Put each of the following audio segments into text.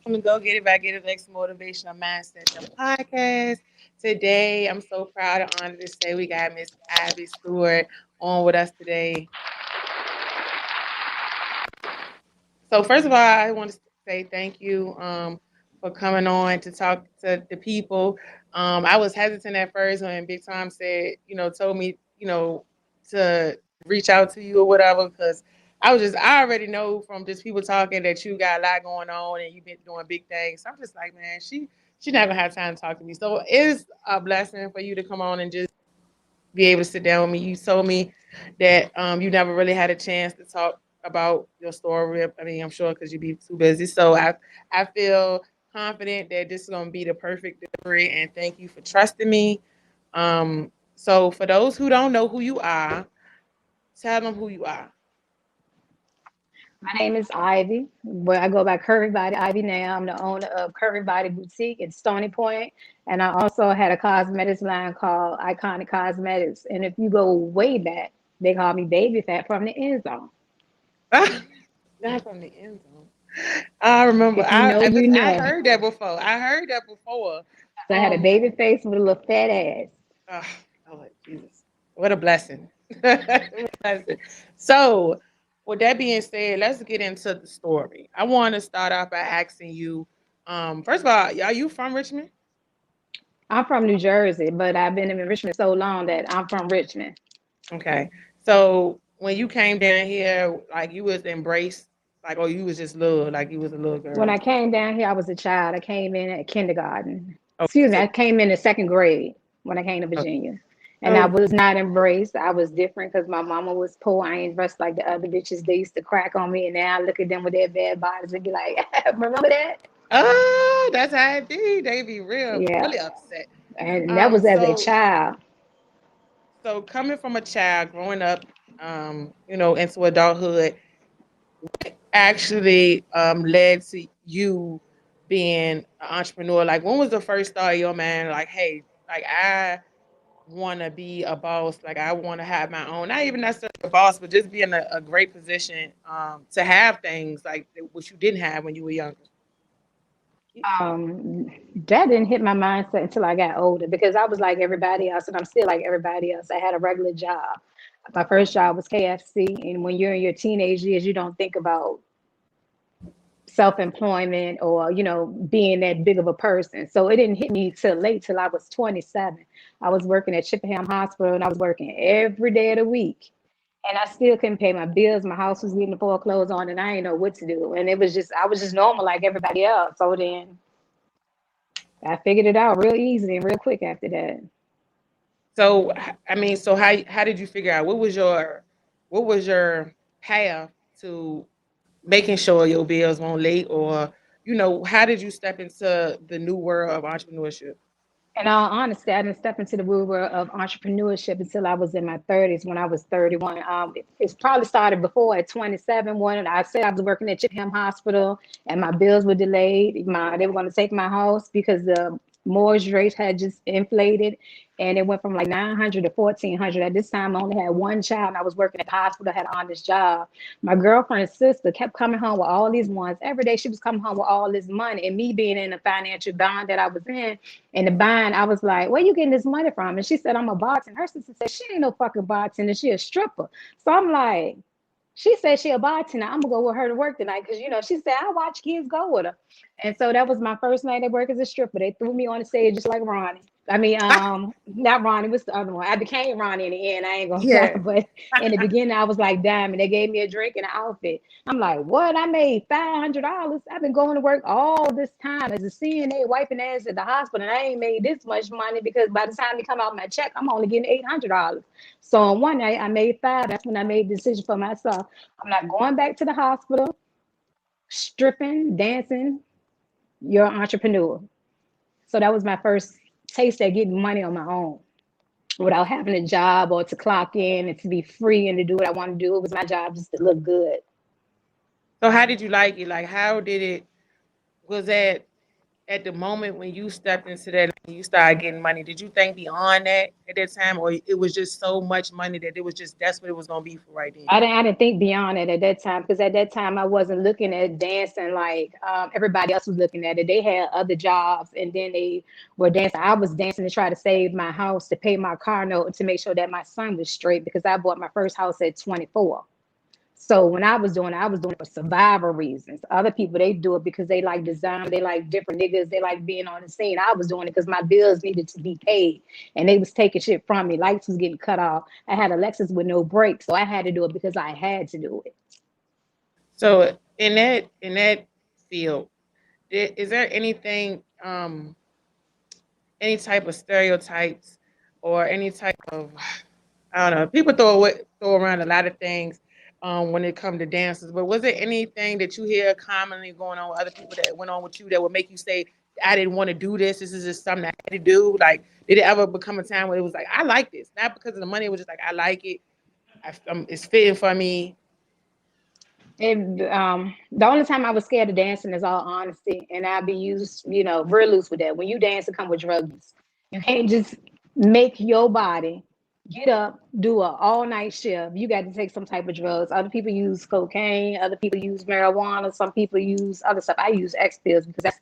Welcome to Go Get It by Getitlex Motivational Mindset, the podcast. Today, I'm so proud and honored to say we got Miss Ivy Stewart on with us today. So, first of all, I want to say thank you for coming on to talk to the people. I was hesitant at first when Big Tom said, told me, to reach out to you or whatever, because I already know from just people talking that you got a lot going on and you've been doing big things. So I'm just like, man, she not gonna have time to talk to me. So it's a blessing for you to come on and just be able to sit down with me. You told me that you never really had a chance to talk about your story. I mean, I'm sure because you'd be too busy. So I feel confident that this is going to be the perfect delivery. And thank you for trusting me. So for those who don't know who you are, tell them who you are. My name is Ivy. Where I go by Curvy Body Ivy now. I'm the owner of Curvy Body Boutique in Stony Point, and I also had a cosmetics line called Iconic Cosmetics. And if you go way back, they call me Baby Fat from the end zone. Not from the end zone. I remember. If you know, you I know. heard that before. I heard that before. So I had a Um. baby face with a little fat ass. Oh, Lord Jesus, what a blessing! What a blessing. So, with that being said, let's get into the story. I want to start off by asking you. First of all, are you from Richmond? I'm from New Jersey, but I've been in Richmond so long that I'm from Richmond. Okay. So when you came down here, like you was embraced, like or you was just little, like you was a little When girl. I came down here, I was a child. I came in at kindergarten. Okay. Excuse me, So, I came in the second grade when I came to okay. Virginia. And I So was not embraced. I was different because my mama was poor. I ain't dressed like the other bitches. They used to crack on me. And now I look at them with their bad bodies and be like, remember that? that's how it be. They be real, Yeah. really upset. And that was as a So child. coming from a child growing up, into adulthood, actually led to you being an entrepreneur. Like, when was the first thought in your mind? Like, hey, like I want to be a boss. Like, I want to have my own. Not even necessarily a boss, but just be in a great position to have things like which you didn't have when you were younger. Um, that didn't hit my mindset until I got older because I was like everybody else, and I'm still like everybody else. I had a regular job. My first job was KFC, and when you're in your teenage years, you don't think about self-employment or being that big of a person. So it didn't hit me till late, till I was 27. I was working at Chippenham Hospital, and I was working every day of the week, and I still couldn't pay my bills. My house was getting the foreclosed on, and I didn't know what to do. And I was just normal like everybody else. So then I figured it out real easy and real quick after that. So I mean, so how did you figure out what was your path to making sure your bills won't late, or how did you step into the new world of entrepreneurship? In all honesty, I didn't step into the world of entrepreneurship until I was in my 30s when I was 31. It's probably started before at 27 when I said I was working at Chippenham Hospital and my bills were delayed. They were going to take my house because the mortgage rate had just inflated and it went from like 900 to 1400. At this time, I only had one child and I was working at the hospital, had an honest job. My girlfriend's sister kept coming home with all these ones. Every day she was coming home with all this money, and me being in the financial bind that I was in the bind, I was like, where you getting this money from? And she said, I'm a bartender. Her sister said, she ain't no fucking bartender. She a stripper. So I'm like, she said she a bartender. I'm gonna go with her to work tonight because she said I watch kids go with her, and so that was my first night at work as a stripper. They threw me on the stage just like Ronnie. I mean, not Ronnie. What's the other one? I became Ronnie in the end. I ain't gonna lie, Yeah. but in the beginning, I was like Diamond. They gave me a drink and an outfit. I'm like, what? I made $500. I've been going to work all this time as a CNA, wiping ass at the hospital, and I ain't made this much money because by the time they come out my check, I'm only getting $800. So on one night, I made five. That's when I made the decision for myself. I'm not going back to the hospital, stripping, dancing. You're an entrepreneur. So that was my first taste at getting money on my own without having a job or to clock in and to be free and to do what I want to do. It was my job just to look good. So how did you like it? Like, how did it was that at the moment when you stepped into that and you started getting money, did you think beyond that at that time, or it was just so much money that it was just that's what it was gonna be for right then? I didn't think beyond it at that time, because at that time I wasn't looking at dancing like everybody else was looking at it. They had other jobs, and then they were dancing. I was dancing to try to save my house, to pay my car note, to make sure that my son was straight, because I bought my first house at 24. So when I was doing it for survival reasons. Other people, they do it because they like design, they like different niggas, they like being on the scene. I was doing it because my bills needed to be paid, and they was taking shit from me. Lights was getting cut off. I had a Lexus with no brakes, so I had to do it because I had to do it. So in that field, is there anything, any type of stereotypes or any type of, I don't know, people throw around a lot of things when it comes to dances, but was there anything that you hear commonly going on with other people that went on with you that would make you say, I didn't want to do this. This is just something I had to do. Like, did it ever become a time where it was like, I like this, not because of the money. It was just like, I like it. It's fitting for me. And the only time I was scared of dancing is all honesty, and I'd be used, real loose with that. When you dance, it come with drugs. You can't just make your body get up, do a all night shift. You got to take some type of drugs. Other people use cocaine. Other people use marijuana. Some people use other stuff. I use X pills because that's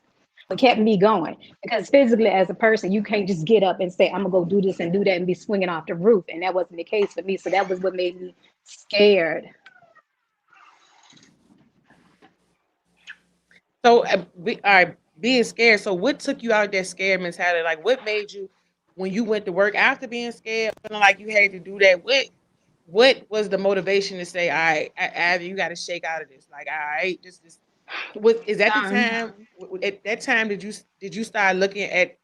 what kept me going. Because physically, as a person, you can't just get up and say, "I'm gonna go do this and do that" and be swinging off the roof. And that wasn't the case for me. So that was what made me scared. So, all right, being scared. So, what took you out of that scared mentality? Like, what made you, when you went to work after being scared, feeling like you had to do that? What was the motivation to say, all right, Abby, you got to shake out of this? Like, all right, this was is that the Um, time? At that time, did you start looking at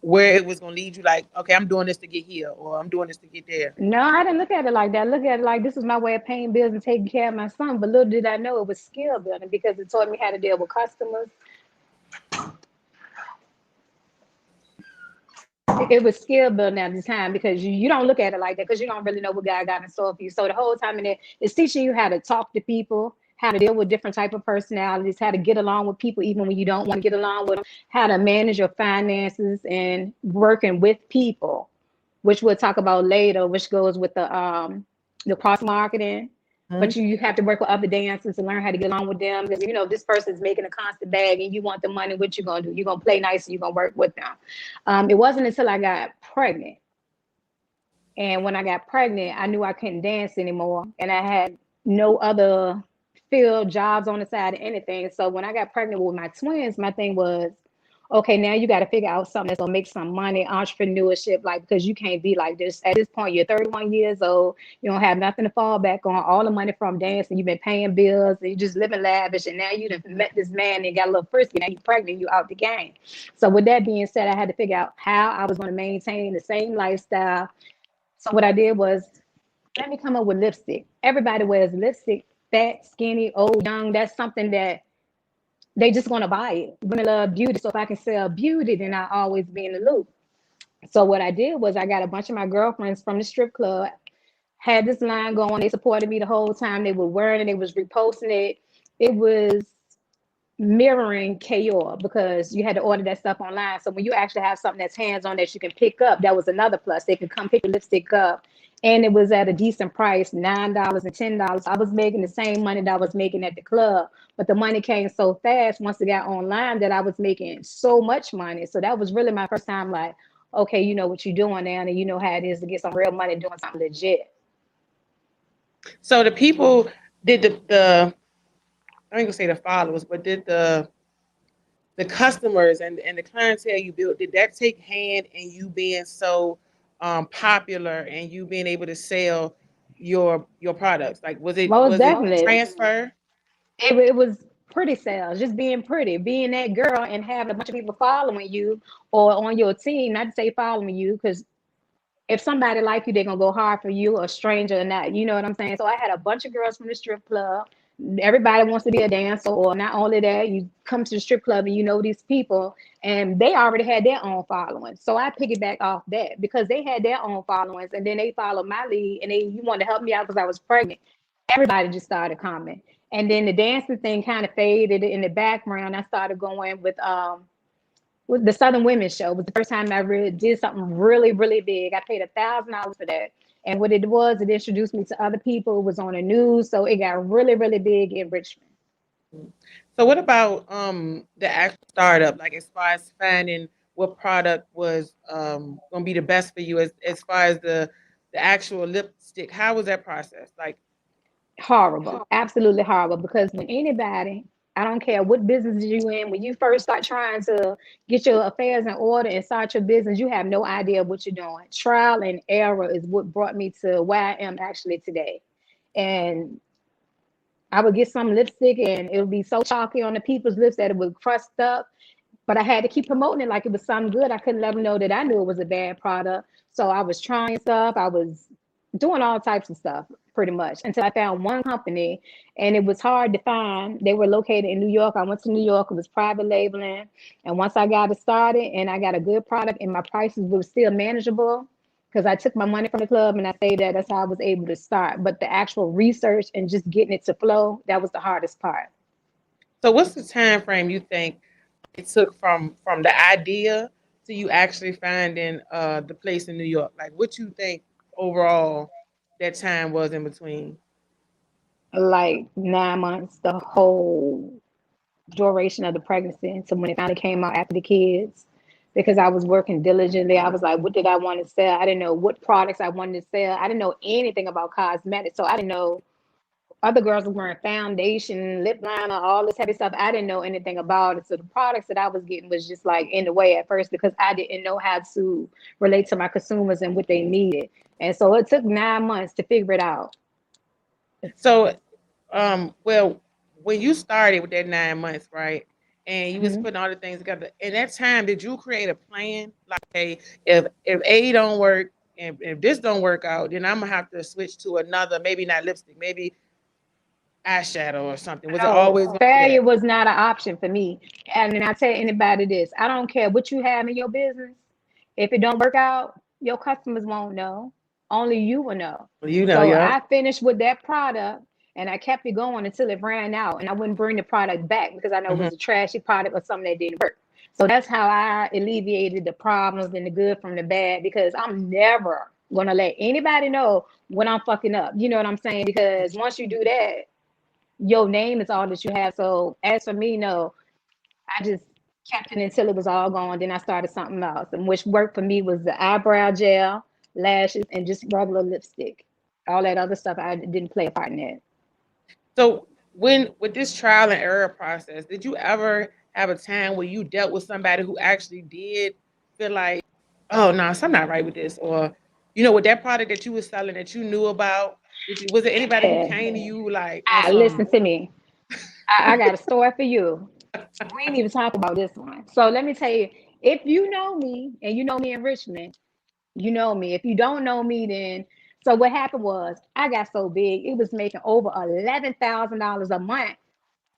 where it was going to lead you? Like, okay, I'm doing this to get here, or I'm doing this to get there. No, I didn't look at it like that. Look at it like this was my way of paying bills and taking care of my son. But little did I know it was skill building, because it taught me how to deal with customers. It was skill building at the time, because you don't look at it like that, because you don't really know what God got in store for you. So the whole time in it, it's teaching you how to talk to people, how to deal with different type of personalities, how to get along with people even when you don't want to get along with them, how to manage your finances and working with people, which we'll talk about later, which goes with the cross marketing. But you have to work with other dancers and learn how to get along with them, because this person's making a constant bag and you want the money. What you gonna do? You're gonna play nice and you're gonna work with them. It wasn't until I got pregnant, and when I got pregnant, I knew I couldn't dance anymore, and I had no other field jobs on the side or anything. So when I got pregnant with my twins, my thing was, okay, now you got to figure out something that's gonna make some money, entrepreneurship, like, because you can't be like this. At this point, you're 31 years old, you don't have nothing to fall back on, all the money from dancing, you've been paying bills, and you just living lavish, and now you done met this man and got a little frisky, now you're pregnant, you out the game. So with that being said, I had to figure out how I was going to maintain the same lifestyle. So what I did was, let me come up with lipstick. Everybody wears lipstick, fat, skinny, old, young. That's something that they just want to buy it. Women love beauty. So if I can sell beauty, then I always be in the loop. So what I did was, I got a bunch of my girlfriends from the strip club, had this line going. They supported me the whole time. They were wearing it. They was reposting it. It was mirroring KO, because you had to order that stuff online. So when you actually have something that's hands on that you can pick up, that was another plus. They could come pick your lipstick up, and it was at a decent price, $9 and $10. I was making the same money that I was making at the club, but the money came so fast once it got online that I was making so much money. So that was really my first time, like, okay, you know what you're doing now, and you know how it is to get some real money doing something legit. So the people did the I ain't gonna say the followers, but did the customers and the clientele you built, did that take hand in you being so popular and you being able to sell your products? Like, was it Most was it definitely. transfer? It was pretty sales, just being pretty, being that girl and having a bunch of people following you or on your team. Not to say following you, because if somebody like you, they're gonna go hard for you, a stranger or not. You know what I'm saying? So I had a bunch of girls from the strip club. Everybody wants to be a dancer, or not only that, you come to the strip club and you know these people, and they already had their own following. So I piggyback off that, because they had their own followings, and then they followed my lead, and you wanted to help me out because I was pregnant. Everybody just started coming, and then the dancing thing kind of faded in the background. I started going with the Southern Women's Show. It was the first time I ever did something really, really big. I paid $1,000 for that. And what it was, it introduced me to other people. It was on the news. So it got really, really big in Richmond. So what about the actual startup? Like as far as finding what product was gonna be the best for you as far as the actual lipstick, how was that process? Like Horrible, absolutely horrible. Because when anybody, I don't care what business you in, when you first start trying to get your affairs in order and start your business, you have no idea what you're doing. Trial and error is what brought me to where I am actually today. And I would get some lipstick and it would be so chalky on the people's lips that it would crust up. But I had to keep promoting it like it was something good. I couldn't let them know that I knew it was a bad product. So I was trying stuff. I was doing all types of stuff pretty much until I found one company, and it was hard to find. They were located in New York. I went to New York. It was private labeling. And once I got it started and I got a good product and my prices were still manageable, because I took my money from the club and I saved that. That's how I was able to start. But the actual research and just getting it to flow, that was the hardest part. so what's the time frame you think it took from the idea to you actually finding the place in New York? Like what you think overall that time was in between? Like 9 months, the whole duration of the pregnancy until when it finally came out after the kids, because I was working diligently. I was like, what did I want to sell? I didn't know what products I wanted to sell. I didn't know anything about cosmetics. So I didn't know other girls were wearing foundation, lip liner, all this heavy stuff. I didn't know anything about it. So the products that I was getting was just like in the way at first because I didn't know how to relate to my consumers and what they needed. And so it took 9 months to figure it out. So well, when you started with that 9 months, right? And you was Mhm. putting all the things together. In that time, did you create a plan? Like, hey, if A don't work and if this don't work out, then I'm gonna have to switch to another, maybe not lipstick, maybe eyeshadow or something. Was it No, always gonna be failure that? was not an option for me. And then I tell anybody this, I don't care what you have in your business. If it don't work out, your customers won't know. Only you will know. Well, you know, So yeah. I finished with that product and I kept it going until it ran out. And I wouldn't bring the product back because I know it Hmm. was a trashy product or something that didn't work. So that's how I alleviated the problems and the good from the bad because I'm never gonna let anybody know when I'm fucking up. You know what I'm saying? Because once you do that, your name is all that you have. So as for me, no, I just kept it until it was all gone. Then I started something else, and which worked for me was the eyebrow gel, lashes, and just regular lipstick. All that other stuff, I didn't play a part in that. So when with this trial and error process, did you ever have a time where you dealt with somebody who actually did feel like, oh no, something not right with this, or with that product that you was selling that you knew about? Was there anybody who Yeah. came to you like on some? Listen to me. I got a story for you. We ain't even talk about this one. So let me tell you, if you know me and you know me in Richmond, you know me. If you don't know me, then so what happened was I got so big, it was making over $11,000 a month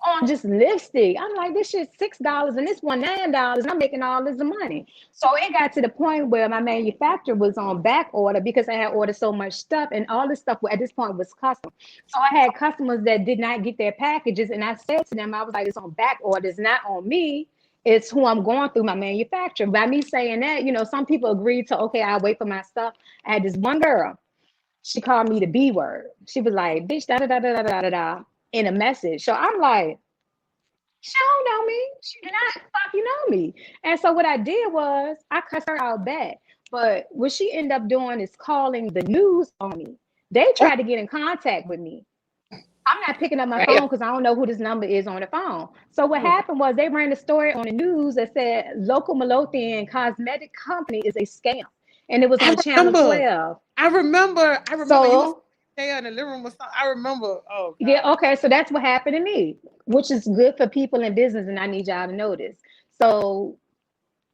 on just lipstick. I'm like, this shit's $6 and this one $9, and I'm making all this money. So it got to the point where my manufacturer was on back order because I had ordered so much stuff, and all this stuff at this point was custom. So I had customers that did not get their packages, and I said to them, I was like, it's on back order, it's not on me. It's who I'm going through, my manufacturer. By me saying that, some people agreed to, okay, I'll wait for my stuff. I had this one girl, she called me the B word. She was like, bitch, da da da da da da da in a message. So I'm like, she don't know me. She did not fucking know me. And so what I did was I cussed her out back. But what she ended up doing is calling the news on me. They Oh, tried to get in contact with me. I'm not picking up my damn. phone because I don't know who this number is on the phone. So what happened was they ran a story on the news that said local Midlothian cosmetic company is a scam. And it was I on channel remember. 12. I remember you was So there in the living room or something. I remember. Oh yeah, God. okay. So that's what happened to me, which is good for people in business, and I need y'all to know this. So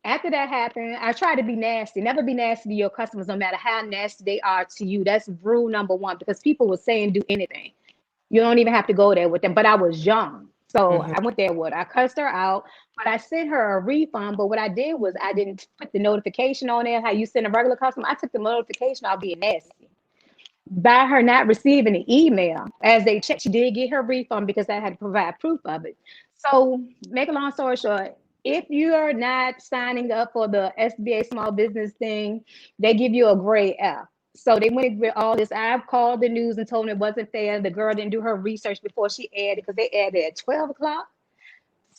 after that happened, I try to be nasty. Never be nasty to your customers, no matter how nasty they are to you. That's rule number one because people will say and do anything. You don't even have to go there with them. But I was young. So Hmm. I went there with, I cussed her out, but I sent her a refund. But what I did was I didn't put the notification on there, how you send a regular customer. I took the notification out being nasty. By her not receiving the email, as they checked, she did get her refund because I had to provide proof of it. So, make a long story short, If you are not signing up for the SBA small business thing, they give you a grade F. So they went with all this. I've called the news and told them it wasn't fair. The girl didn't do her research before she added, because they added at 12 o'clock,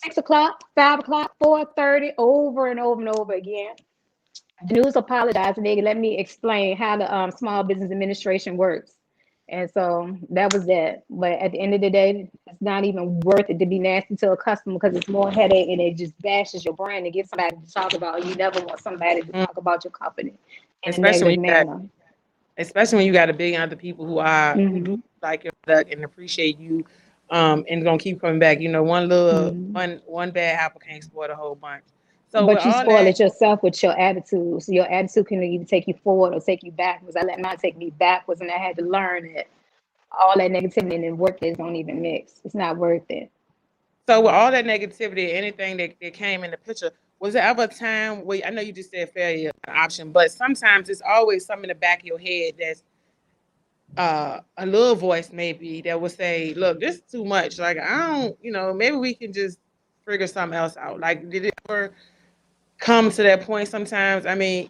6 o'clock, 5 o'clock, 4:30, over and over and over again. The news apologized and they let me explain how the Small Business Administration works. And so that was that. But at the end of the day, it's not even worth it to be nasty to a customer, because it's more headache and it just bashes your brand to get somebody to talk about. You never want somebody to Mm. talk about your company in a Especially when negative you got, manner. especially when you got a billion other people who do Hmm. like your product and appreciate you, and gonna keep coming back. You know, Hmm. one bad apple can't spoil the whole bunch. So with But you all spoil that, it yourself with your attitude. So your attitude can either take you forward or take you backwards. I let mine take me backwards, and I had to learn that all that negativity and the work is don't even mix. It's not worth it. negativity, anything that came in the picture, was there ever a time where I know you just said failure option, but sometimes it's always something in the back of your head that's a little voice maybe that would say, "Look, this is too much. Like I don't, maybe we can just figure something else out." Like, did it ever come to that point? Sometimes, I mean,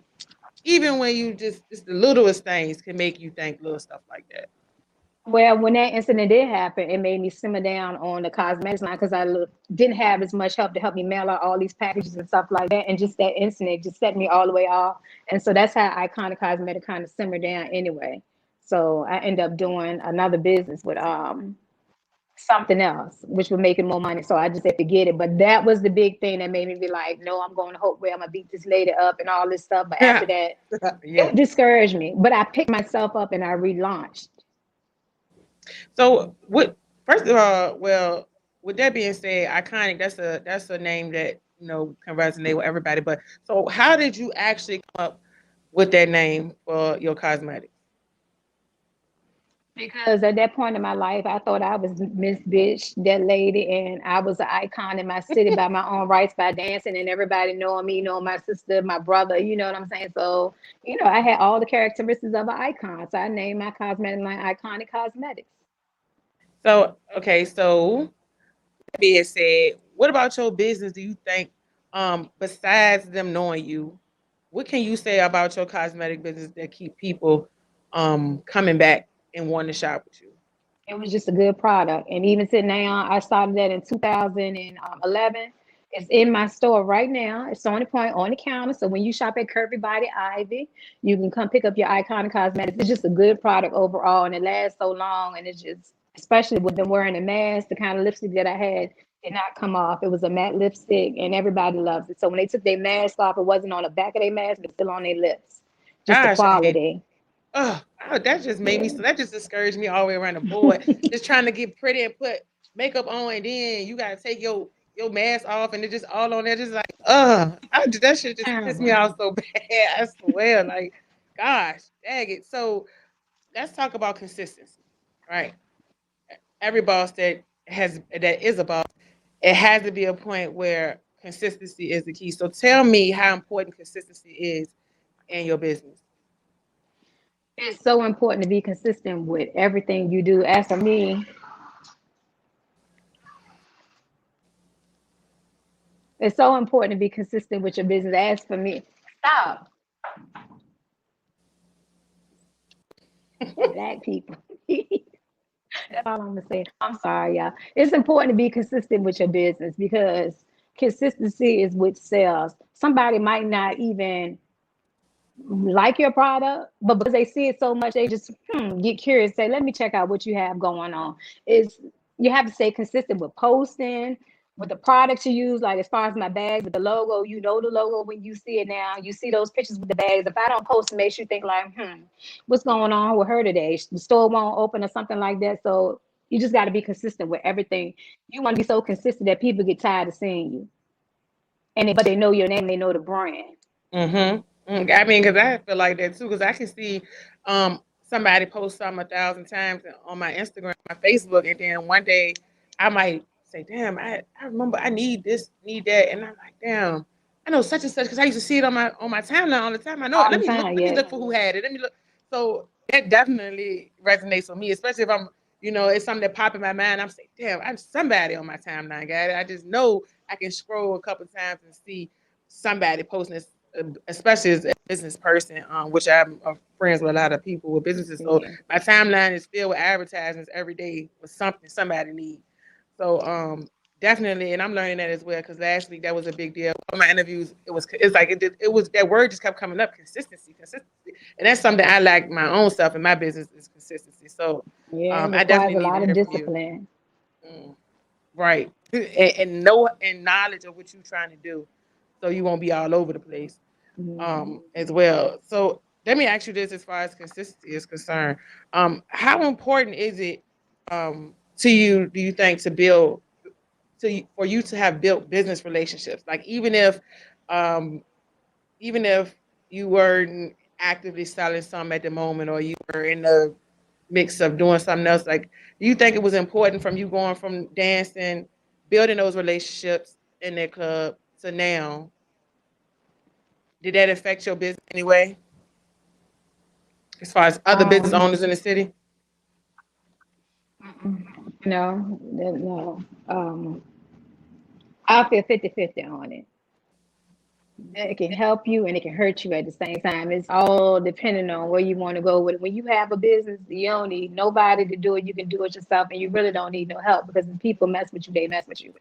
even when you just the littlest things can make you think little stuff like that. Well, when that incident did happen, it made me simmer down on the cosmetics line, because didn't have as much help to help me mail out all these packages and stuff like that. And just that incident just set me all the way off. And so that's how Iconic Cosmetic kind of simmered down anyway. So I ended up doing another business with something else, which was making more money. So I just said forget it. But that was the big thing that made me be like, no, I'm going to Hope where I'm gonna beat this lady up and all this stuff. But after Yeah, that, yeah. it discouraged me. But I picked myself up and I relaunched. So what? First of all, well, with that being said, iconic. That's a name that can resonate with everybody. But so, how did you actually come up with that name for your cosmetics? Because at that point in my life, I thought I was Miss Bitch, that lady, and I was an icon in my city by my own rights, by dancing and everybody knowing me, knowing my sister, my brother, you know what I'm saying? So, I had all the characteristics of an icon. So I named my cosmetic line Iconic Cosmetics. So okay, so that being said, what about your business? Do you think, besides them knowing you, what can you say about your cosmetic business that keep people coming back and wanting to shop with you? It was just a good product. And even to now, I started that in 2011. It's in my store right now. It's on the point on the counter. So when you shop at Curvy Body Ivy, you can come pick up your Iconic Cosmetics. It's just a good product overall, and it lasts so long. And it's just, especially with them wearing a mask, the kind of lipstick that I had did not come off. It was a matte lipstick, and everybody loves it. So when they took their mask off, it wasn't on the back of their mask, but still on their lips. Just the Gosh, I hate. quality. That just made me. Yeah. So that just discouraged me all the way around the board. Just trying to get pretty and put makeup on, and then you gotta take your mask off, and it's just all on there. Just like, that shit just pissed me Terrible. off so bad. I swear, like, gosh, dang it. So let's talk about consistency, right? Every boss that is a boss, it has to be a point where consistency is the key. So tell me how important consistency is in your business. It's so important to be consistent with everything you do. As for me, it's so important to be consistent with your business. As for me, stop, black people. That's all I'm gonna say. I'm sorry, y'all. It's important to be consistent with your business, because consistency is what sells. Somebody might not even like your product, but because they see it so much, they just get curious. Say, let me check out what you have going on. Is You have to stay consistent with posting, with the products you use. Like as far as my bags with the logo, the logo when you see it now. You see those pictures with the bags. If I don't post, it makes you think like, what's going on with her today? The store won't open or something like that. So you just got to be consistent with everything. You want to be so consistent that people get tired of seeing you, but they know your name, they know the brand. Mm-hmm. I mean, because I feel like that too. Because I can see somebody post something 1,000 times on my Instagram, my Facebook, and then one day I might say, "Damn, I remember I need this, need that," and I'm like, "Damn, I know such and such," because I used to see it on my timeline all the time. I know it. All the time, Let me yeah. look for who had it. Let me look. So that definitely resonates with me, especially if it's something that pop in my mind. I'm saying, "Damn, I'm somebody on my timeline got it." I just know I can scroll a couple times and see somebody posting this, especially as a business person, which I'm friends with a lot of people with businesses. So Yeah. my timeline is filled with advertisements every day with something somebody needs. So definitely, and I'm learning that as well because last week that was a big deal. One of my interviews, it's like it was that word just kept coming up, consistency, and that's something I like my own stuff in my business is consistency. So Yeah, it I requires definitely a need to lot of hear from you. discipline. Mm, right, and know and knowledge of what you're trying to do, so you won't be all over the place Mhm. as well. So let me ask you this: as far as consistency is concerned, how important is it to you? Do you think to build for you to have built business relationships? Like um, even if you weren't actively selling some at the moment, or you were in the mix of doing something else, like do you think it was important from you going from dancing, building those relationships in the club to now? Did that affect your business anyway, as far as other business Um, owners in the city? no. I feel 50-50 on it. It can help you and it can hurt you at the same time. It's all depending on where you want to go with it. When you have a business, you don't need nobody to do it. You can do it yourself, and you really don't need no help because when people mess with you, they mess with you.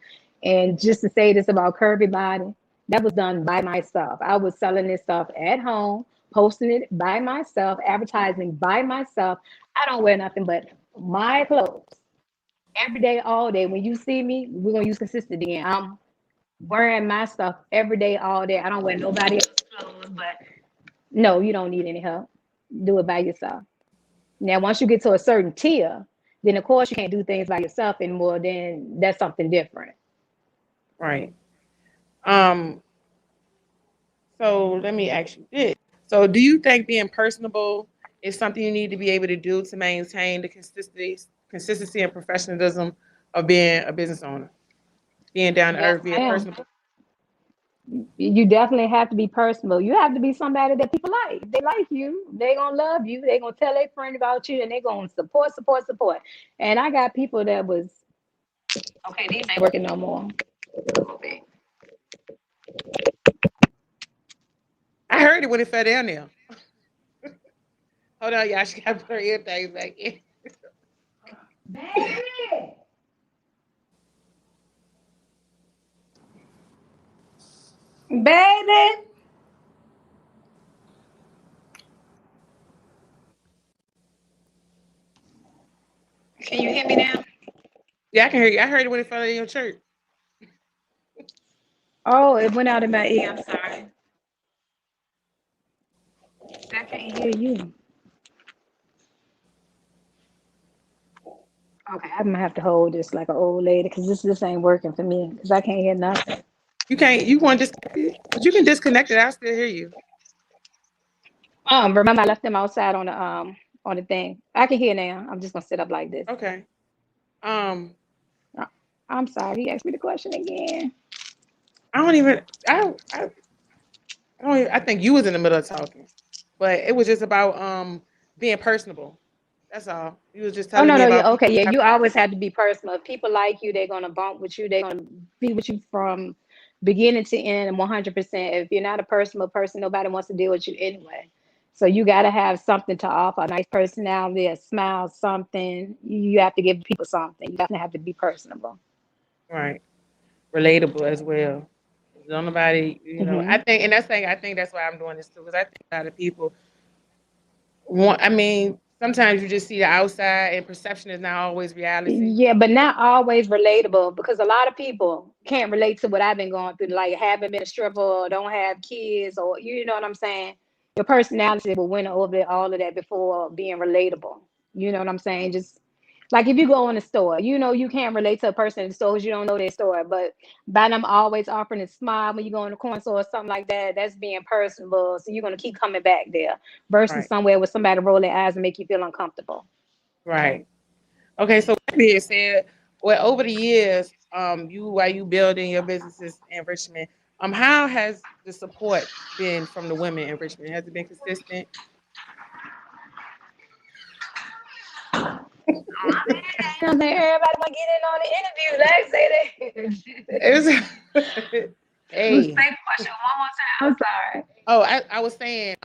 And just to say this about Curvy Body, that was done by myself. I was selling this stuff at home, posting it by myself, advertising by myself. I don't wear nothing but my clothes every day, all day. When you see me, we're gonna use consistency again. I'm wearing my stuff every day, all day. I don't wear nobody else's clothes, but no, you don't need any help. Do it by yourself. Now, once you get to a certain tier, then of course you can't do things by yourself anymore. Then that's something different. Right. Um, so let me ask you this. So do you think being personable is something you need to be able to do to maintain the consistency and professionalism of being a business owner? Being down to Yes, earth, being ma'am. personable. You definitely have to be personal. You have to be somebody that people like. If they like you, they gonna love you. They gonna tell their friend about you, and they gonna support, support, support. And I got people that was okay. These ain't working no more. I heard it when it fell down there. Hold on, y'all. She got to put her earthings back in. Baby, baby. Can you hear me now? Yeah, I can hear you. I heard it when it fell in your church. Oh, it went out of my ear. I'm sorry. I can't hear you. Okay, I'm gonna have to hold this like an old lady because this ain't working for me because I can't hear nothing. You can't. You want to disconnect it, but you can disconnect it. I still hear you. Remember I left them outside on the thing. I can hear now. I'm just gonna sit up like this. Okay. Um, Uh, I'm sorry. He asked me the question again. I don't even. I don't. Even, I think you was in the middle of talking, but it was just about being personable. That's all. You was just Oh telling no, me no, yeah, about okay, people. yeah. You always have to be personal. If people like you, they're gonna bump with you. They're gonna be with you from beginning to end, and 100%. If you're not a personal person, nobody wants to deal with you anyway. So you got to have something to offer, a nice personality, a smile, something. You have to give people something. You definitely have to be personable. Right. Relatable as well. Don't nobody, I Hmm. think, and that's thing. I think that's why I'm doing this too, because I think a lot of people want. I mean, sometimes you just see the outside, and perception is not always reality. Yeah, but not always relatable because a lot of people can't relate to what I've been going through, like haven't been a stripper or don't have kids or you know what I'm saying? Your personality will win over all of that before being relatable. You know what I'm saying? Just like if you go in the store, you know you can't relate to a person in the store because you don't know their store. But by them always offering a smile when you go in the corner store or something like that, that's being personable. So you're gonna keep coming back there versus Right. somewhere where somebody roll their eyes and make you feel uncomfortable. Right. Okay. So that being said, well, over the years, you while you building your businesses in Richmond, how has the support been from the women in Richmond? Has it been consistent? You know what I'm saying? Everybody want to get in on the interview. Let's say that. It was, Say hey. the question one more time. I'm sorry. Oh, I was saying,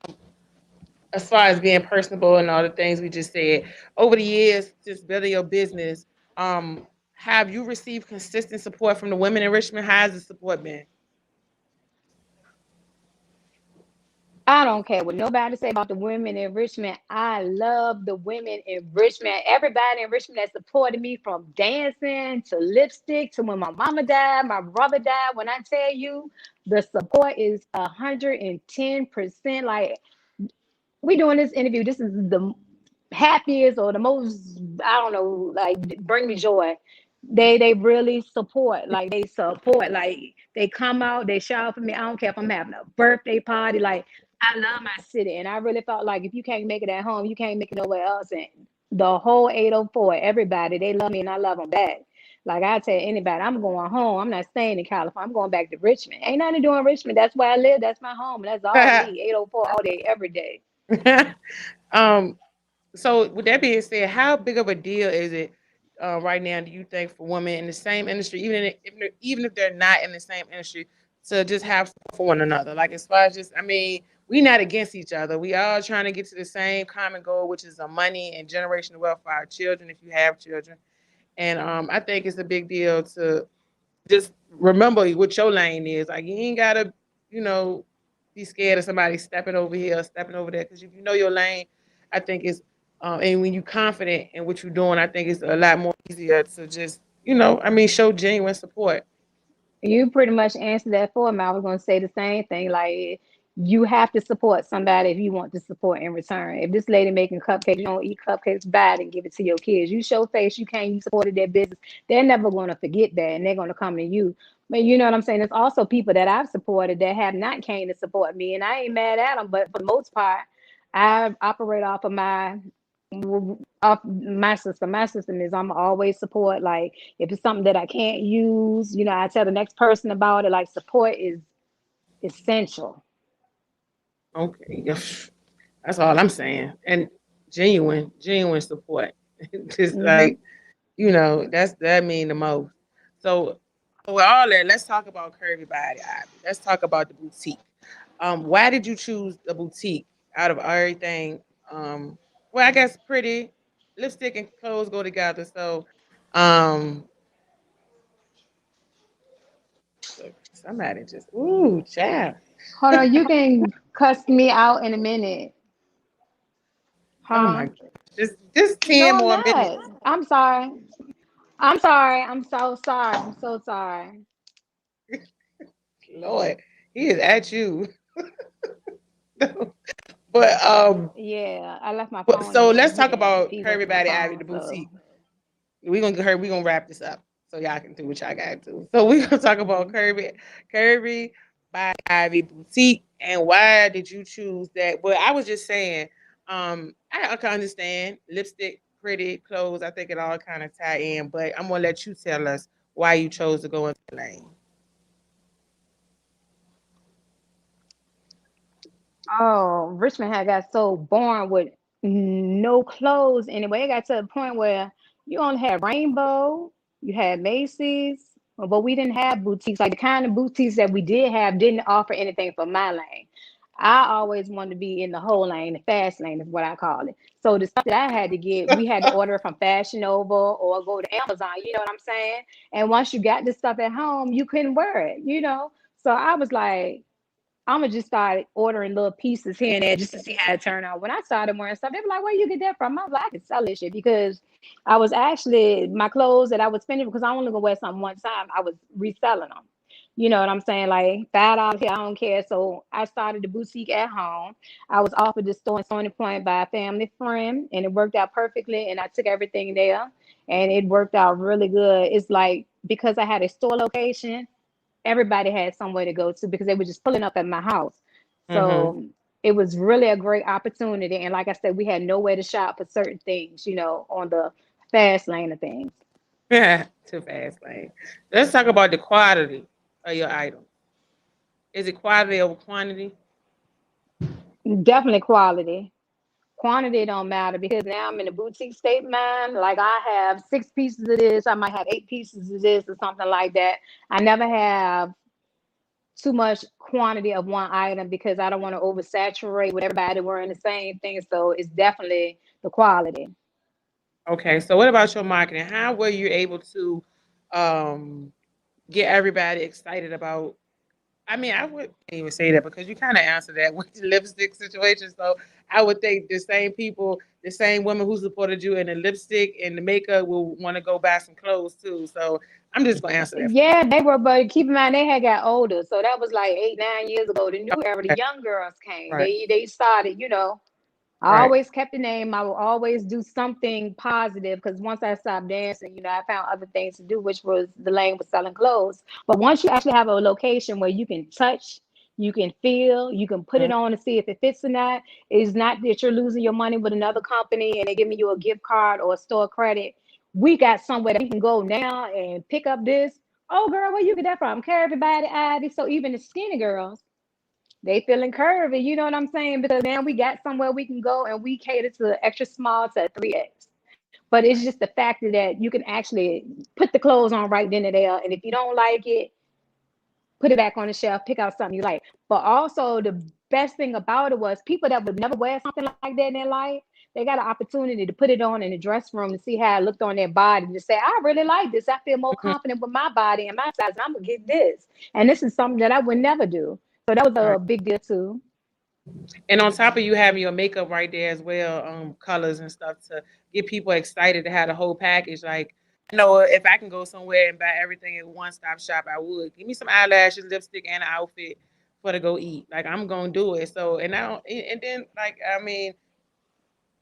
as far as being personable and all the things we just said, over the years, just building your business, have you received consistent support from the women in Richmond? How has the support been? I don't care what nobody say about the women in Richmond. I love the women in Richmond. Everybody in Richmond that supported me from dancing to lipstick to when my mama died, my brother died. When I tell you the support is 110%. Like we doing this interview. This is the happiest or the most, I don't know, like bring me joy. They really support, like they support, like they come out, they shout for me. I don't care if I'm having a birthday party. Like I love my city, and I really felt like if you can't make it at home, you can't make it nowhere else. And the whole 804, everybody, they love me and I love them back. Like I tell anybody, I'm going home. I'm not staying in California. I'm going back to Richmond. Ain't nothing to do in Richmond. That's where I live. That's my home. And that's all me. 804 all day, every day. um, so with that being said, how big of a deal is it right now? Do you think for women in the same industry, even if they're not in the same industry, to just have support for one another? Like as far as just, I mean, we not against each other. We all trying to get to the same common goal, which is money and generational wealth for our children, if you have children. And I think it's a big deal to just remember what your lane is. Like you ain't gotta, you know, be scared of somebody stepping over here or stepping over there. Because if you know your lane, I think it's and when you're confident in what you're doing, I think it's a lot more easier to just, I mean, show genuine support. You pretty much answered that for me. I was going to say the same thing. Like, you have to support somebody if you want the support in return. If this lady making cupcakes, you don't eat cupcakes, buy it and give it to your kids. You show face, you can't, you supported their business. They're never going to forget that, and they're going to come to you. But you know what I'm saying? There's also people that I've supported that have not came to support me, and I ain't mad at them. But for the most part, I operate off my system. My system is I'm always support. Like if it's something that I can't use, I tell the next person about it. Like support is essential. Okay, that's all I'm saying. And genuine support. Just Hmm. like, that mean the most. So with all that, let's talk about Curvy Body Ivy. Let's talk about the boutique. Why did you choose the boutique out of everything? Well, I guess pretty lipstick and clothes go together. So, um, somebody just child. Hold on, you can cuss me out in a minute, Oh huh? my god, just No, 10 I'm more minutes, not. I'm sorry. I'm sorry. I'm so sorry. I'm so sorry. Lord. He is at you. but Yeah, I left my but phone in so the room. let's He talk didn't. about He went Curvy to my Body Ivy, phone. the So. boutique. We gonna wrap this up so y'all can do what y'all gotta do. So we gonna talk about Mhm. Curvy by Ivy Boutique, and why did you choose that? Well, I was just saying, I can understand lipstick, pretty clothes. I think it all kind of tie in, but I'm gonna let you tell us why you chose to go into the lane. Oh, Richmond had got so boring with no clothes anyway. It got to the point where you only had Rainbow, you had Macy's, but we didn't have boutiques. Like the kind of boutiques that we did have didn't offer anything for my lane. I always wanted to be in the whole lane, the fast lane is what I call it. So the stuff that I had to get, we had to order from Fashion Nova or go to Amazon, you know what I'm saying? And once you got this stuff at home, you couldn't wear it. So I was like, I'm gonna just start ordering little pieces here and there just to see how it turn out. When I started wearing stuff, they were like, "Where you get that from?" I was like, "I can sell this shit," because I was actually my clothes that I was spending because I only gonna wear something one time. I was reselling them. You know what I'm saying? Like $5 here, I don't care. So I started the boutique at home. I was offered the store in Stony Point by a family friend, and it worked out perfectly. And I took everything there, and it worked out really good. It's like because I had a store location, everybody had somewhere to go to because they were just pulling up at my house. Mm-hmm. So it was really a great opportunity. And like I said, we had nowhere to shop for certain things, on the fast lane of things. Too fast lane. Let's talk about the quality of your item. Is it quality over quantity? Definitely quality. Quantity don't matter because now I'm in a boutique state of mind. Like I have 6 pieces of this, I might have 8 pieces of this or something like that. I never have too much quantity of one item because I don't want to oversaturate with everybody wearing the same thing. So it's definitely the quality. Okay, so what about your marketing? How were you able to um, get everybody excited about? I mean, I wouldn't even say that because you kind of answered that with the lipstick situation. So I would think the same people, the same women who supported you in the lipstick and the makeup will want to go buy some clothes too. So I'm just gonna answer that. Yeah, they were, but keep in mind they had got older, so that was like 8, 9 years ago. The new era, the Okay. young girls came. Right, They started, you know. I right, always kept the name. I will always do something positive because once I stopped dancing, you know, I found other things to do, which was the lane was selling clothes. But once you actually have a location where you can touch, you can feel, you can put mhm, it on to see if it fits or not, it's not that you're losing your money with another company and they're giving you a gift card or a store credit. We got somewhere that we can go now and pick up this. Oh, girl, where you get that from? Curvy Body Ivy. So even the skinny girls, they feeling curvy, you know what I'm saying? Because now we got somewhere we can go and we cater to extra small to 3X. But it's just the fact that you can actually put the clothes on right then and there. And if you don't like it, put it back on the shelf, pick out something you like. But also the best thing about it was people that would never wear something like that in their life, they got an opportunity to put it on in the dressing room to see how it looked on their body to say, I really like this. I feel more mhm, confident with my body and my size, and I'm gonna get this. And this is something that I would never do. So that was right. a big deal too. And on top of you having your makeup right there as well, colors and stuff to get people excited to have the whole package. Like, I know if I can go somewhere and buy everything at one stop shop, I would. Give me some eyelashes, lipstick, and an outfit for to go eat. Like I'm gonna do it. So and now and then like I mean,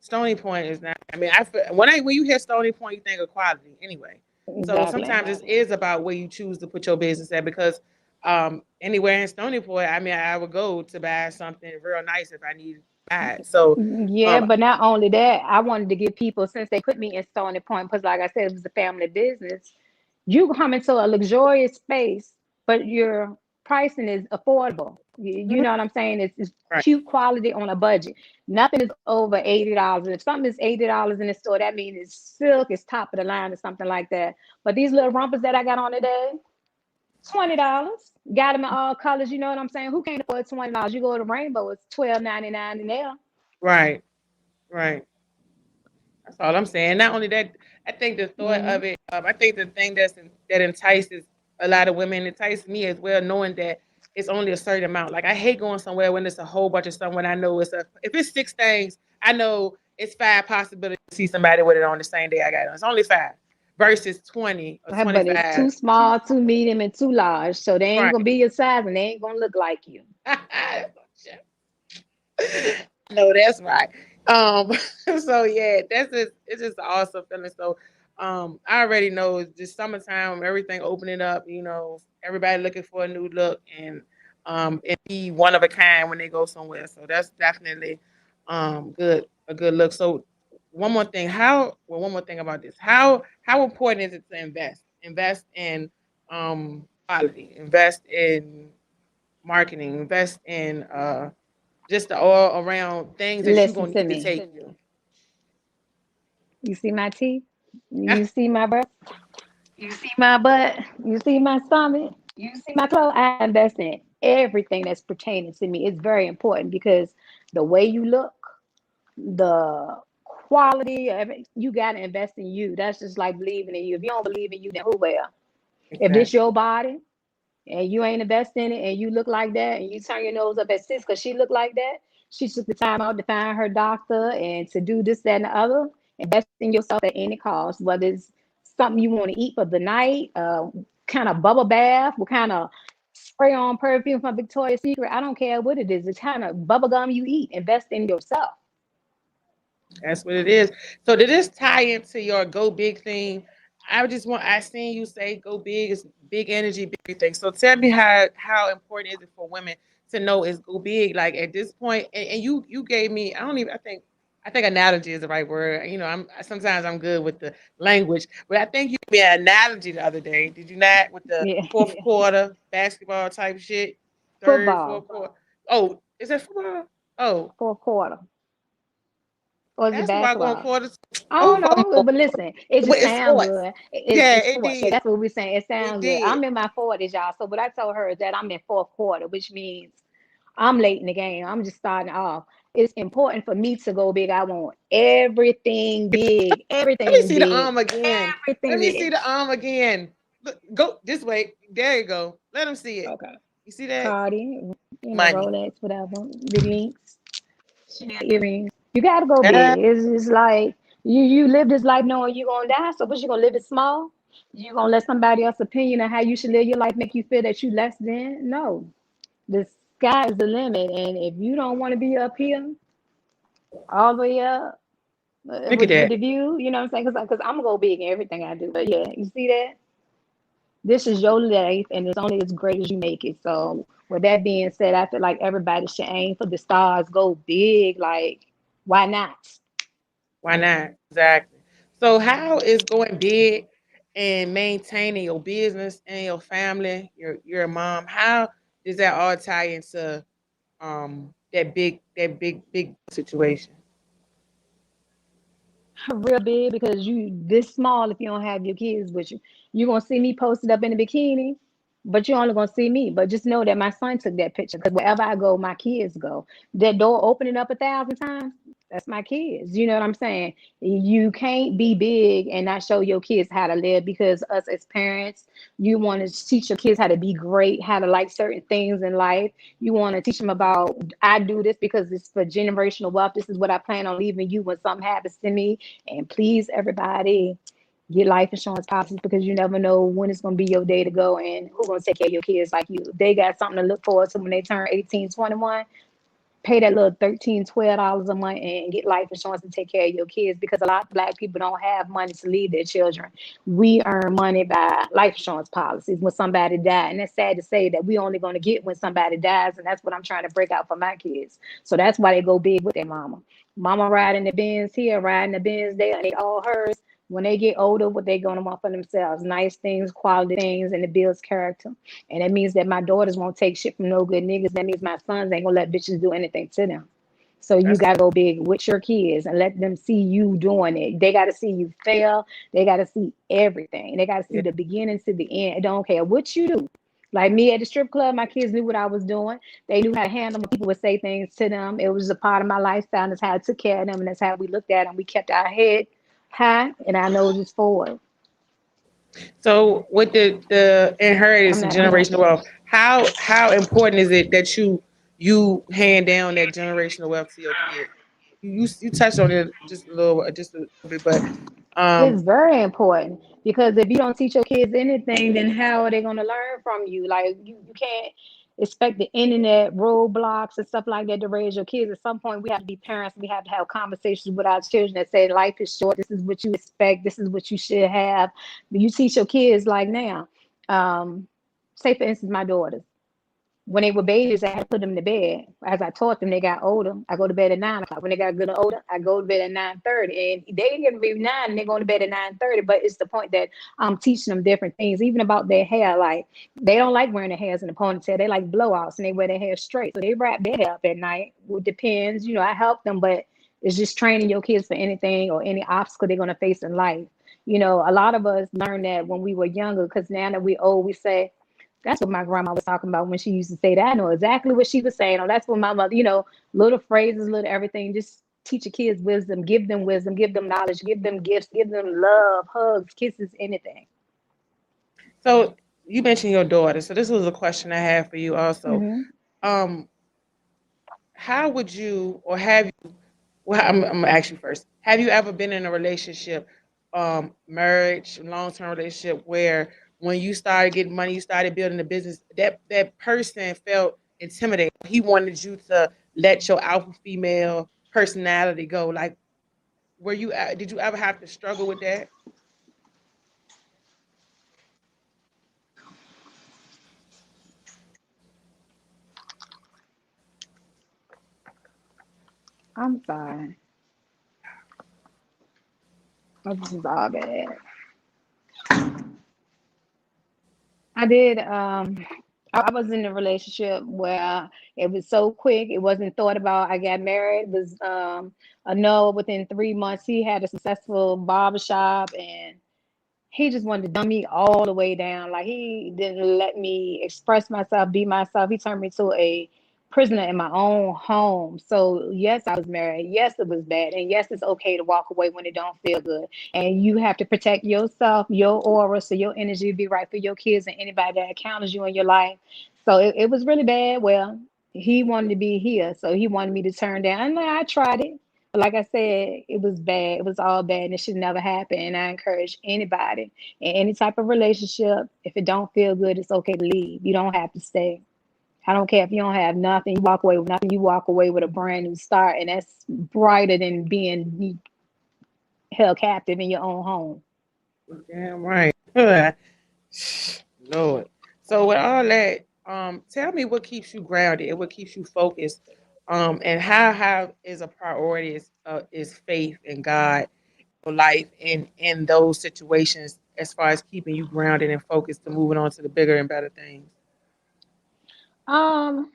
Stony Point is not. I mean, when you hear Stony Point, you think of quality anyway. So Exactly. sometimes it is about where you choose to put your business at because anywhere in Stony Point, I mean, I would go to buy something real nice if I needed to buy it. So Yeah, um, but not only that, I wanted to give people, since they put me in Stony Point, because like I said, it was a family business. You come into a luxurious space, but your pricing is affordable. You mhm, know what I'm saying? It's right, cute quality on a budget. Nothing is over $80. If something is $80 in the store, that means it's silk, it's top of the line or something like that. But these little rompers that I got on today, $20. Got them in all colors. You know what I'm saying? Who can't afford $20? You go to Rainbow, it's $12.99 in there. right, right. That's all I'm saying. Not only that, I think the thought Hmm. of it. I think the thing that entices a lot of women, entices me as well, knowing that it's only a certain amount. Like I hate going somewhere when it's a whole bunch of stuff. When I know if it's 6 things, I know it's 5 possibilities to see somebody with it on the same day I got it on. It's only 5 versus 20 or But it's too 25. small, too medium, and too large. So they ain't Right. gonna be your size and they ain't gonna look like you. No, that's right. Um, so yeah, it's just an awesome feeling. So I already know it's just summertime, everything opening up, everybody looking for a new look and be one of a kind when they go somewhere. So that's definitely a good look. So one more thing about this. How important is it to invest? Invest in quality, invest in marketing, invest in just the all around things that you're Listen gonna to need to me. take you. You see my teeth? You see my breath? You see my butt? You see my stomach? You see my clothes? I invest in everything that's pertaining to me. It's very important because the way you look, the quality of it, you got to invest in you. That's just like believing in you. If you don't believe in you, then who will? If this Exactly. your body and you ain't investing in it and you look like that and you turn your nose up at sis because she looked like that, she took the time out to find her doctor and to do this, that, and the other. Invest in yourself at any cost, whether it's something you want to eat for the night, kind of bubble bath, what kind of spray on perfume from Victoria's Secret. I don't care what it is. It's kind of bubble gum you eat. Invest in yourself. That's what it is. So did this tie into your go big thing? I seen you say go big is big energy, big thing. So tell me how important is it for women to know is go big? Like at this point, and you gave me I think analogy is the right word. I'm sometimes I'm good with the language, but I think you gave me an analogy the other day. Did you not with the Yeah. fourth quarter basketball type shit? Third, fourth Football, quarter. Oh, is that football? Oh, fourth quarter. Or is it Basketball going basketball? 4 to I don't over know, more. but listen, it But just it's sound sports. good. Yeah, It's it sports. Yeah, did. that's what we're saying. It It sound good. did. I'm in my 40s, y'all. So what I told her is that I'm in fourth quarter, which means I'm late in the game. I'm just starting off. It's important for me to go big. I want everything big, Let me everything see the big, arm again. everything Let me see big. the arm again. Look, go this way. There you go. Let them see it. Okay. You see that? Cardi, Money. Rolex, whatever, big links, Chanel earrings. You gotta go Yeah. big. It's like you live this life knowing you're gonna die. So what you gonna live it small? You gonna let somebody else's opinion of how you should live your life make you feel that you less than? No. The sky is the limit. And if you don't want to be up here all the way up Look at with that. the view, you know what I'm saying? Because I'm gonna go big in everything I do. But yeah, you see that? This is your life and it's only as great as you make it. So with that being said, I feel like everybody should aim for the stars, go big. Like, why not? Why not? Exactly. So how is going big and maintaining your business and your family, your mom, how does that all tie into that big situation? Real big because you this small if you don't have your kids with you. You're gonna see me posted up in a bikini, but you're only gonna see me. But just know that my son took that picture because wherever I go, my kids go. That door opening up 1,000 times, that's my kids. You know what I'm saying? You can't be big and not show your kids how to live because us as parents, you want to teach your kids how to be great, how to like certain things in life. You want to teach them about I do this because it's for generational wealth. This is what I plan on leaving you when something happens to me. And please, everybody, get life insurance policies because you never know when it's going to be your day to go and who's going to take care of your kids like you. They got something to look forward to when they turn 18, 21. Pay that little $13, $12 a month and get life insurance and take care of your kids because a lot of Black people don't have money to leave their children. We earn money by life insurance policies when somebody died. And it's sad to say that we only going to get when somebody dies. And that's what I'm trying to break out for my kids. So that's why they go big with their mama. Mama riding the Benz here, riding the Benz there, and they all hers. When they get older, what they going to want for themselves? Nice things, quality things, and it builds character. And it means that my daughters won't take shit from no good niggas. That means my sons ain't gonna let bitches do anything to them. So you That's gotta go big with your kids and let them see you doing it. They gotta see you fail. They gotta see everything. They gotta see yeah. the beginning to the end. It don't care what you do. Like me at the strip club, my kids knew what I was doing. They knew how to handle when people would say things to them. It was a part of my lifestyle. And that's how I took care of them. And that's how we looked at them. We kept our head high and our noses forward. So with the I'm inheritance and not doing generational it. wealth, how important is it that you hand down that generational wealth to your kids? You touched on it just a little bit, but It's um, very important because if you don't teach your kids anything, then how are they going to learn from you? Like you can't expect the internet roadblocks and stuff like that to raise your kids. At some point, we have to be parents. We have to have conversations with our children that say life is short. This is what you expect. This is what you should have. But you teach your kids like now. Um, say for instance, my daughters when they were babies, I had to put them to bed. As I taught them, they got older. I go to bed at 9 o'clock. When they got good and older, I go to bed at 9:30. And they get to be 9 and they're going to bed at 9:30. But it's the point that I'm teaching them different things, even about their hair. Like they don't like wearing their hairs in a ponytail. They like blowouts and they wear their hair straight. So they wrap their hair up at night. It depends. I help them, but it's just training your kids for anything or any obstacle they're going to face in life. A lot of us learned that when we were younger because now that we're old, we say, that's what my grandma was talking about when she used to say that. I know exactly what she was saying. Or that's what my mother, little phrases, little everything. Just teach your kids wisdom, give them knowledge, give them gifts, give them love, hugs, kisses, anything. so you mentioned your daughter. So this was a question I have for you also. Hmm. Um, how would you or have you? Well, I'm gonna ask you first. Have you ever been in a relationship, marriage, long term relationship, where when you started getting money, you started building a business, that person felt intimidated. He wanted you to let your alpha female personality go. Like, did you ever have to struggle with that? I'm sorry. Oh, this is all bad. I did. I was in a relationship where it was so quick, it wasn't thought about. I got married, it was a no within 3 months. He had a successful barbershop and he just wanted to dumb me all the way down. Like he didn't let me express myself, be myself. He turned me to a prisoner in my own home. So yes, I was married. Yes, it was bad. And yes, it's okay to walk away when it don't feel good. And you have to protect yourself, your aura, so your energy be right for your kids and anybody that encounters you in your life. So it was really bad. Well, he wanted to be here. So he wanted me to turn down. And I tried it. But like I said, it was bad. It was all bad and it should never happen. And I encourage anybody in any type of relationship, if it don't feel good, it's okay to leave. You don't have to stay. I don't care if you don't have nothing, you walk away with nothing, you walk away with a brand new start, and that's brighter than being held captive in your own home. Damn right. Lord. So with all that, tell me what keeps you grounded and what keeps you focused, and how is a priority is faith in God, your life in those situations as far as keeping you grounded and focused to moving on to the bigger and better things. Um,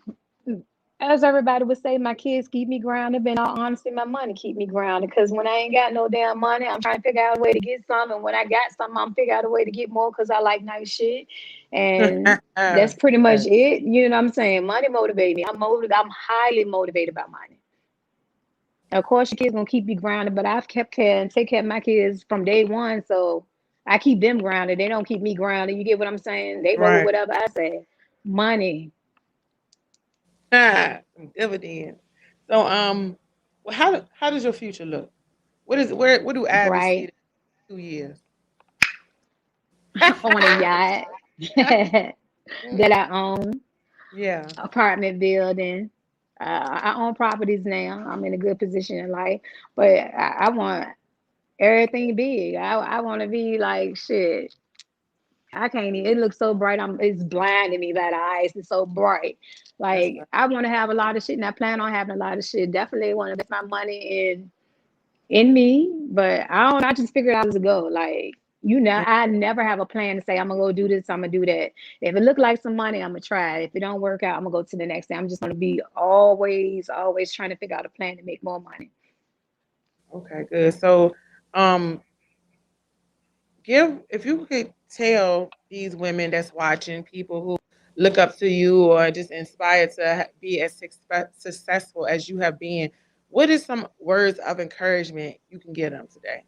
as everybody would say, my kids keep me grounded, but in all honesty, my money keep me grounded. Because when I ain't got no damn money, I'm trying to figure out a way to get some. And when I got some, I'm figure out a way to get more because I like nice shit. And that's pretty much it. You know what I'm saying? Money motivate me. I'm highly motivated by money. Of course, your kids gonna keep you grounded, but I've kept care and take care of my kids from day one, so I keep them grounded. They don't keep me grounded. You get what I'm saying? They roll with Right. whatever I say. Money, Some dividends. So well, how does your future look? What do Abby see in bright 2 years? on a yacht that I own, Yeah. apartment building. I own properties now. I'm in a good position in life, but I want everything big. I want to be like shit. I can't even, it looks so bright. It's blinding me by the eyes. It's so bright. That's Like I want to have a lot of shit and I plan on having a lot of shit. Definitely want to invest my money in me, but I don't, I just figured out as to go. Like, you know, right. I never have a plan to say I'm gonna go do this, I'm gonna do that. If it look like some money, I'm gonna try it. If it don't work out, I'm gonna go to the next thing. I'm just gonna be always trying to figure out a plan to make more money. Okay, good. So, um, give if you could tell these women that's watching, people who look up to you or just inspired to be as successful as you have been, what is some words of encouragement you can give them today?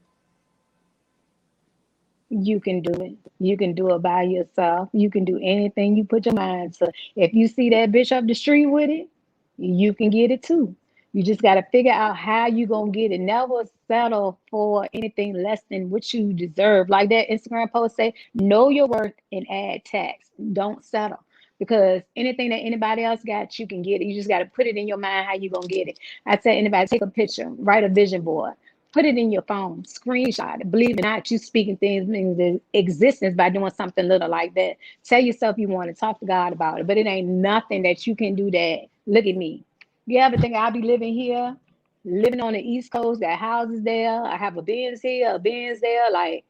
You can do it. You can do it by yourself. You can do anything you put your mind to. If you see that bitch up the street with it, you can get it too. You just got to figure out how you going to get it. Never settle for anything less than what you deserve. Like that Instagram post say, know your worth and add tax. Don't settle. Because anything that anybody else got, you can get it. You just got to put it in your mind how you going to get it. I tell anybody, take a picture, write a vision board. Put it in your phone, screenshot it. Believe it or not, you speaking things into existence by doing something little like that. Tell yourself you want to talk to God about it, but it ain't nothing that you can do that. Look at me. You ever think I'll be living here, living on the East Coast, got houses there, I have a Benz here, a Benz there. Like,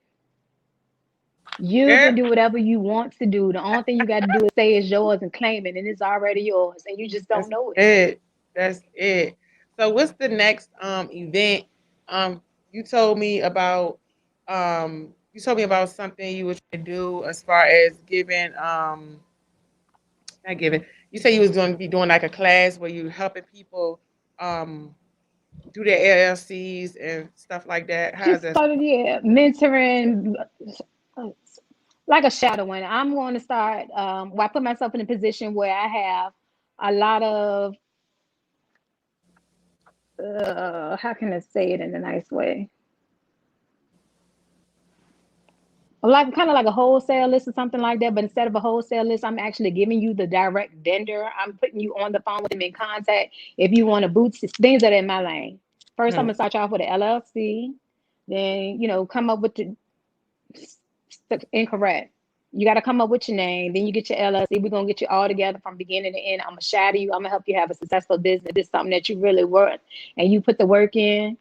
you Girl, can do whatever you want to do. The only thing you got to do is say it's yours and claim it, and it's already yours, and you just don't that's know it. it. That's it. So, what's the next event? Um, you told me about something you were trying to do as far as giving not giving. You said you was going to be doing like a class where you helping people um do their LLCs and stuff like that. How's Just that? started, yeah, mentoring, like a shadowing. I'm going to start. Well, I put myself in a position where I have a lot of, how can I say it in a nice way? Like kind of like a wholesale list or something like that. But instead of a wholesale list, I'm actually giving you the direct vendor. I'm putting you on the phone with them in contact. If you want to boots, things that are in my lane. First, I'm Hmm. gonna start you off with an LLC. Then come up with the incorrect. You got to come up with your name. Then you get your LLC. We're gonna get you all together from beginning to end. I'm gonna shadow you. I'm gonna help you have a successful business. This is something that you really worth, and you put the work in.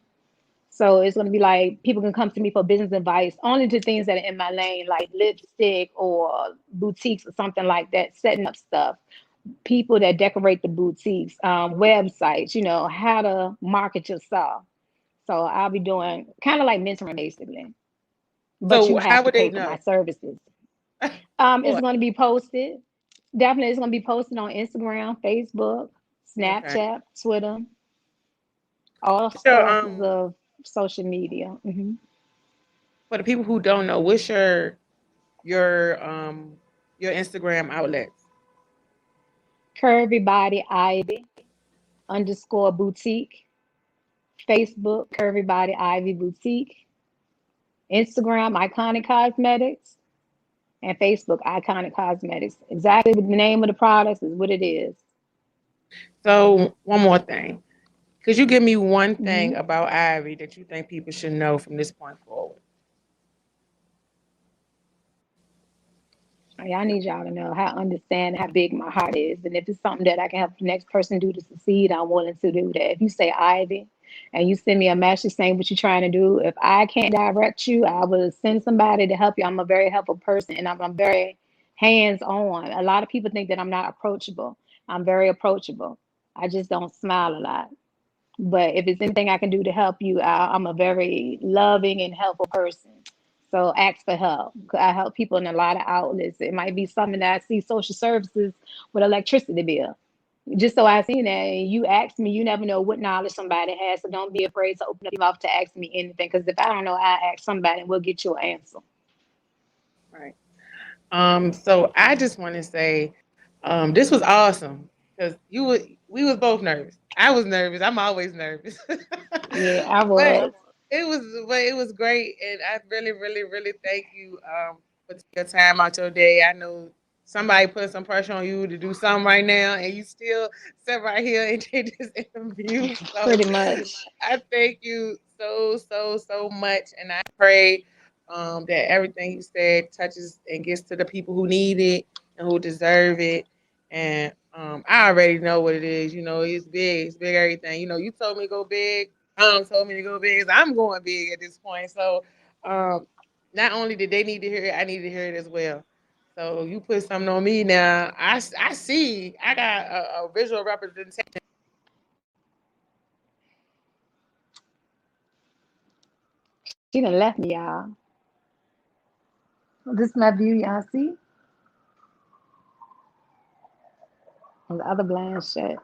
So it's going to be like people can come to me for business advice only to things that are in my lane, like lipstick or boutiques or something like that, setting up stuff. People that decorate the boutiques, websites, how to market yourself. So I'll be doing kind of like mentoring basically, but So you how have to would they pay for my know? services. Of It's course. going to be posted. Definitely, it's going to be posted on Instagram, Facebook, Okay. Snapchat, Twitter, all So sources of social media. for the people who don't know, what's your your Instagram outlets? Curvy Body Ivy underscore boutique. Facebook, Curvy Body Ivy Boutique. Instagram, Iconic Cosmetics. And Facebook, Iconic Cosmetics. Exactly what the name of the products is what it is. So one more thing. Could you give me one thing Mhm. about Ivy that you think people should know from this point forward? I need y'all to know how understand how big my heart is. And if it's something that I can help the next person do to succeed, I'm willing to do that. If you say Ivy and you send me a message saying what you're trying to do, if I can't direct you, I will send somebody to help you. I'm a very helpful person and I'm very hands on. A lot of people think that I'm not approachable. I'm very approachable. I just don't smile a lot. But if it's anything I can do to help you, I'm a very loving and helpful person. So ask for help. I help people in a lot of outlets. It might be something that I see social services with electricity bill. Just so I seen that, and you ask me, you never know what knowledge somebody has. So don't be afraid to open up your mouth to ask me anything. Because if I don't know, I ask somebody, and we'll get you an answer. Right. So I just want to say, this was awesome because we was both nervous. I was nervous. I'm always nervous, Yeah, I but was. it was great, and I really, really, really thank you for taking your time out your day. I know somebody put some pressure on you to do something right now, and you still sit right here and did this interview. So Pretty much. I thank you so much, and I pray that everything you said touches and gets to the people who need it and who deserve it. And I already know what it is. You know, it's big everything. You know, you told me to go big. Told me to go big. So I'm going big at this point. So um, not only did they need to hear it, I need to hear it as well. So you put something on me now. I see. I got a visual representation. She done left me, y'all. This is my view, y'all see? And the other blind shut.